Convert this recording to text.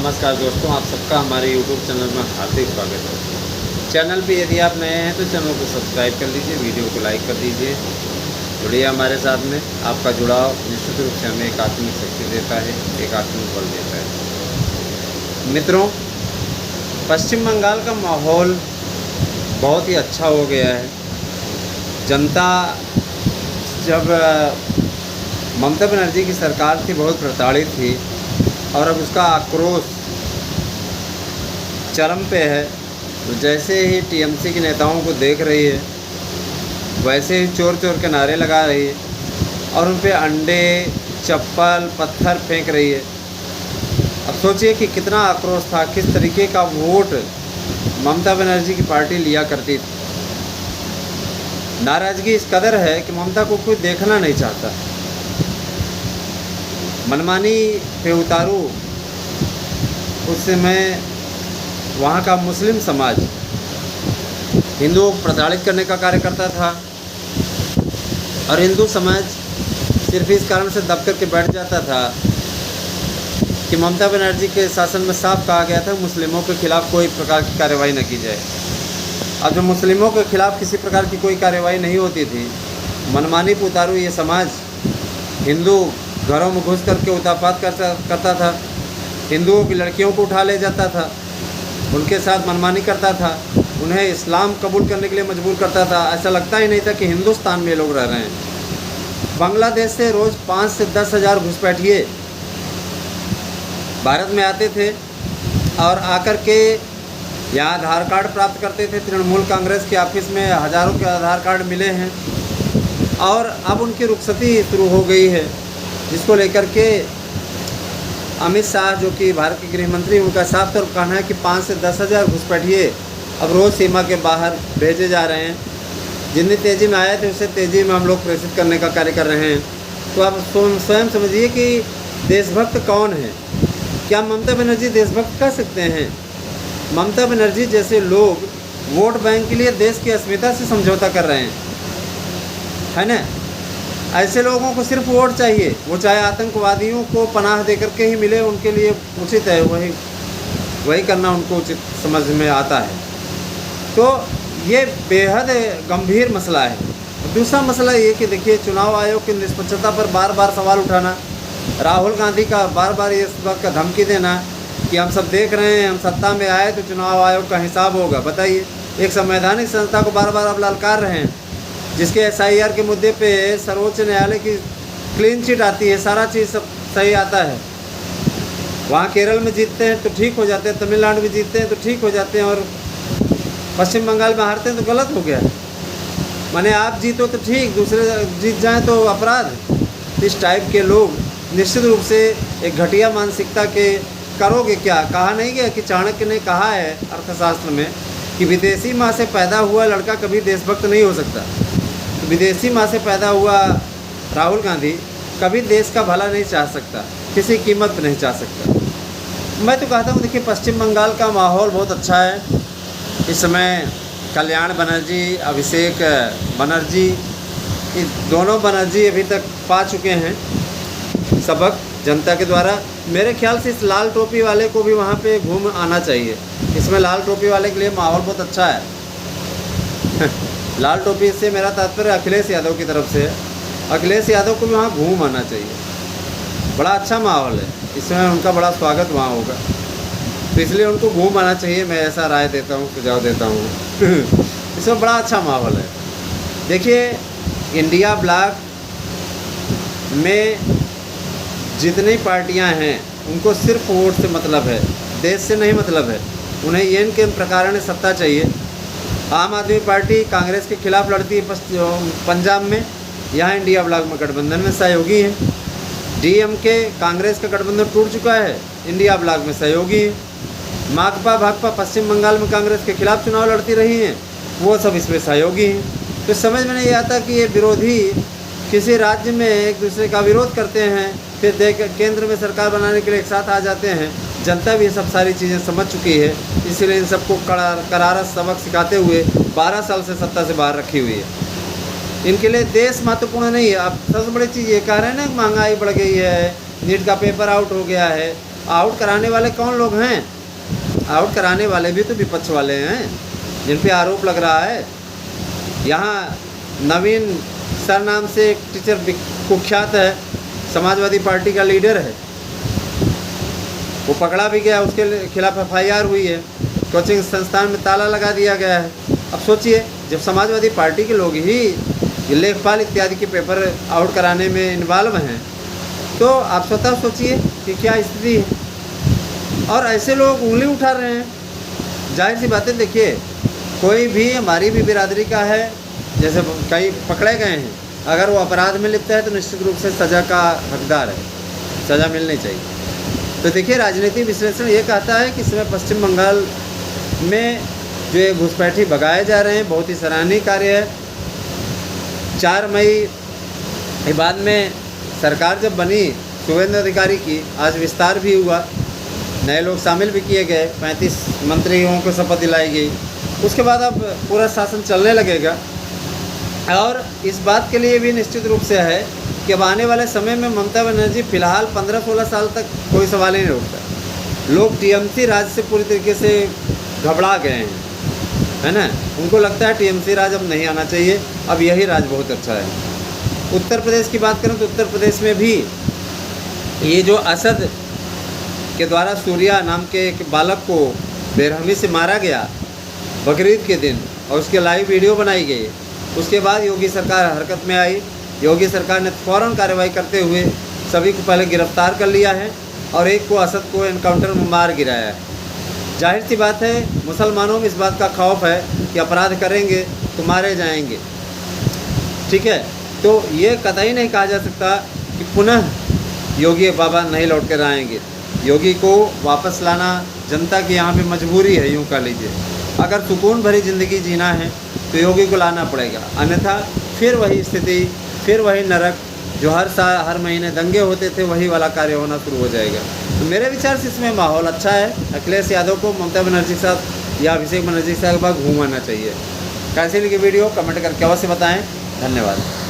नमस्कार दोस्तों, आप सबका हमारे YouTube चैनल में हार्दिक स्वागत है। चैनल पे यदि आप नए हैं तो चैनल को सब्सक्राइब कर लीजिए, वीडियो को लाइक कर दीजिए। जुड़िए हमारे साथ में। आपका जुड़ाव निश्चित रूप से हमें एक आत्मिक शक्ति देता है, एक आत्मिक बल देता है। मित्रों, पश्चिम बंगाल का माहौल बहुत ही अच्छा हो गया है। जनता जब ममता बनर्जी की सरकार थी बहुत प्रताड़ित थी और अब उसका आक्रोश चरम पे है। तो जैसे ही टीएमसी के नेताओं को देख रही है वैसे ही चोर चोर के नारे लगा रही है और उन पे अंडे, चप्पल, पत्थर फेंक रही है। अब सोचिए कि कितना आक्रोश था, किस तरीके का वोट ममता बनर्जी की पार्टी लिया करती थी। नाराज़गी इस कदर है कि ममता को कोई देखना नहीं चाहता। मनमानी पे उतारू उस समय वहाँ का मुस्लिम समाज हिंदुओं को प्रताड़ित करने का कार्य करता था और हिंदू समाज सिर्फ इस कारण से दब करके बैठ जाता था कि ममता बनर्जी के शासन में साफ कहा गया था मुस्लिमों के खिलाफ़ कोई प्रकार की कार्रवाई न की जाए। अब जब मुस्लिमों के खिलाफ़ किसी प्रकार की कोई कार्रवाई नहीं होती थी, मनमानी पे उतारू ये समाज हिंदू घरों में घुस करके उतापात करता था, हिंदुओं की लड़कियों को उठा ले जाता था, उनके साथ मनमानी करता था, उन्हें इस्लाम कबूल करने के लिए मजबूर करता था। ऐसा लगता ही नहीं था कि हिंदुस्तान में लोग रह रहे हैं। बांग्लादेश से रोज़ 5 से 10 हज़ार घुसपैठिए भारत में आते थे और आकर के यहाँ आधार कार्ड प्राप्त करते थे। तृणमूल कांग्रेस के ऑफिस में हज़ारों के आधार कार्ड मिले हैं और अब उनकी रुखसती शुरू हो गई है, जिसको लेकर के अमित शाह जो कि भारत के गृह मंत्री, उनका साफ तौर कहना है कि 5 से 10 हज़ार घुसपैठिए अब रोज़ सीमा के बाहर भेजे जा रहे हैं। जितनी तेज़ी में आए थे उससे तेज़ी में हम लोग प्रेषित करने का कार्य कर रहे हैं। तो आप स्वयं समझिए कि देशभक्त कौन है। क्या ममता बनर्जी देशभक्त कह सकते हैं? ममता बनर्जी जैसे लोग वोट बैंक के लिए देश की अस्मिता से समझौता कर रहे हैं, है ना। ऐसे लोगों को सिर्फ वोट चाहिए, वो चाहे आतंकवादियों को पनाह दे करके ही मिले, उनके लिए उचित है, वही करना उनको उचित समझ में आता है। तो ये बेहद गंभीर मसला है। दूसरा मसला ये कि देखिए, चुनाव आयोग की निष्पक्षता पर बार बार सवाल उठाना, राहुल गांधी का बार बार इस बात का धमकी देना कि हम सब देख रहे हैं, हम सत्ता में आए तो चुनाव आयोग का हिसाब होगा। बताइए, एक संवैधानिक संस्था को बार बार अब ललकार रहे हैं, जिसके SIR के मुद्दे पे सर्वोच्च न्यायालय की क्लीन चिट आती है, सारा चीज़ सब सही आता है। वहाँ केरल में जीतते हैं तो ठीक हो जाते हैं, तमिलनाडु में जीतते हैं तो ठीक हो जाते हैं, और पश्चिम बंगाल में हारते हैं तो गलत हो गया। माने आप जीतो तो ठीक, दूसरे जीत जाएं तो अपराध। इस टाइप के लोग निश्चित रूप से एक घटिया मानसिकता के करोगे क्या। कहा नहीं गया कि चाणक्य ने कहा है अर्थशास्त्र में कि विदेशी माँ से पैदा हुआ लड़का कभी देशभक्त नहीं हो सकता। विदेशी माँ से पैदा हुआ राहुल गांधी कभी देश का भला नहीं चाह सकता, किसी कीमत पर नहीं चाह सकता। मैं तो कहता हूँ, देखिए, पश्चिम बंगाल का माहौल बहुत अच्छा है। इस समय कल्याण बनर्जी, अभिषेक बनर्जी, ये दोनों बनर्जी अभी तक पा चुके हैं सबक जनता के द्वारा। मेरे ख्याल से इस लाल टोपी वाले को भी वहाँ पे घूम आना चाहिए। इसमें लाल टोपी वाले के लिए माहौल बहुत अच्छा है। लाल टोपी से मेरा तात्पर्य अखिलेश यादव की तरफ से है। अखिलेश यादव को भी वहाँ घूम आना चाहिए। बड़ा अच्छा माहौल है, इसमें उनका बड़ा स्वागत वहाँ होगा, तो इसलिए उनको घूम आना चाहिए। मैं ऐसा राय देता हूँ, सुझाव देता हूँ। इसमें बड़ा अच्छा माहौल है। देखिए, इंडिया ब्लॉक में जितनी पार्टियां हैं उनको सिर्फ वोट से मतलब है, देश से नहीं मतलब है। उन्हें एन के प्रकार ने सत्ता चाहिए। आम आदमी पार्टी कांग्रेस के खिलाफ लड़ती है पंजाब में, यहाँ इंडिया ब्लॉक में गठबंधन में सहयोगी है। DMK कांग्रेस का गठबंधन टूट चुका है, इंडिया ब्लॉक में सहयोगी है। माकपा भाकपा पश्चिम बंगाल में कांग्रेस के खिलाफ चुनाव लड़ती रही हैं, वो सब इसमें सहयोगी हैं। तो समझ में नहीं आता कि ये विरोधी किसी राज्य में एक दूसरे का विरोध करते हैं, फिर केंद्र में सरकार बनाने के लिए एक साथ आ जाते हैं। जनता भी ये सब सारी चीज़ें समझ चुकी है, इसीलिए इन सबको करारा सबक सिखाते हुए 12 साल से सत्ता से बाहर रखी हुई है। इनके लिए देश महत्वपूर्ण नहीं है। अब सबसे बड़ी चीज़ ये कह रहे हैं ना, महंगाई बढ़ गई है, नीट का पेपर आउट हो गया है, आउट कराने वाले कौन लोग हैं? आउट कराने वाले भी तो विपक्ष वाले हैं जिन पे आरोप लग रहा है। यहाँ नवीन सर नाम से एक टीचर कुख्यात है, समाजवादी पार्टी का लीडर है, वो पकड़ा भी गया, उसके खिलाफ FIR हुई है, कोचिंग संस्थान में ताला लगा दिया गया है। अब सोचिए, जब समाजवादी पार्टी के लोग ही लेखपाल इत्यादि के पेपर आउट कराने में इन्वॉल्व हैं, तो आप स्वतः सोचिए कि क्या स्थिति है। और ऐसे लोग उंगली उठा रहे हैं। जाहिर सी बातें, देखिए कोई भी हमारी भी बिरादरी का है, जैसे कई पकड़े गए हैं, अगर वो अपराध में लिप्त है तो निश्चित रूप से सज़ा का हकदार है, सज़ा मिलनी चाहिए। तो देखिए, राजनीतिक विश्लेषण ये कहता है कि इस समय पश्चिम बंगाल में जो ये घुसपैठी भगाए जा रहे हैं, बहुत ही सराहनीय कार्य है। 4 मई के बाद में सरकार जब बनी शुभेंदु अधिकारी की, आज विस्तार भी हुआ, नए लोग शामिल भी किए गए, 35 मंत्रियों को शपथ दिलाई गई। उसके बाद अब पूरा शासन चलने लगेगा। और इस बात के लिए भी निश्चित रूप से है कि अब आने वाले समय में ममता बनर्जी फिलहाल 15-16 साल तक कोई सवाल ही नहीं उठता। लोग TMC राज से पूरी तरीके से घबरा गए हैं, है ना। उनको लगता है TMC राज अब नहीं आना चाहिए, अब यही राज बहुत अच्छा है। उत्तर प्रदेश की बात करें तो उत्तर प्रदेश में भी ये जो असद के द्वारा सूर्या नाम के एक बालक को बेरहमी से मारा गया बकरीद के दिन, और उसके लाइव वीडियो बनाई गई, उसके बाद योगी सरकार हरकत में आई। योगी सरकार ने फ़ौरन कार्रवाई करते हुए सभी को पहले गिरफ्तार कर लिया है और एक को, असद को, एनकाउंटर में मार गिराया है। जाहिर सी बात है, मुसलमानों में इस बात का खौफ है कि अपराध करेंगे तो मारे जाएंगे, ठीक है। तो ये कतई नहीं कहा जा सकता कि पुनः योगी बाबा नहीं लौट कर आएंगे। योगी को वापस लाना जनता की यहाँ पे मजबूरी है, यूँ कह लीजिए। अगर सुकून भरी ज़िंदगी जीना है तो योगी को लाना पड़ेगा, अन्यथा फिर वही स्थिति, फिर वही नरक, जो हर महीने दंगे होते थे, वही वाला कार्य होना शुरू हो जाएगा। तो मेरे विचार से इसमें माहौल अच्छा है। अखिलेश यादव को ममता बनर्जी के साथ या अभिषेक बनर्जी के साथ घूमाना चाहिए। कैसे लगी वीडियो कमेंट करके अवश्य बताएं। धन्यवाद।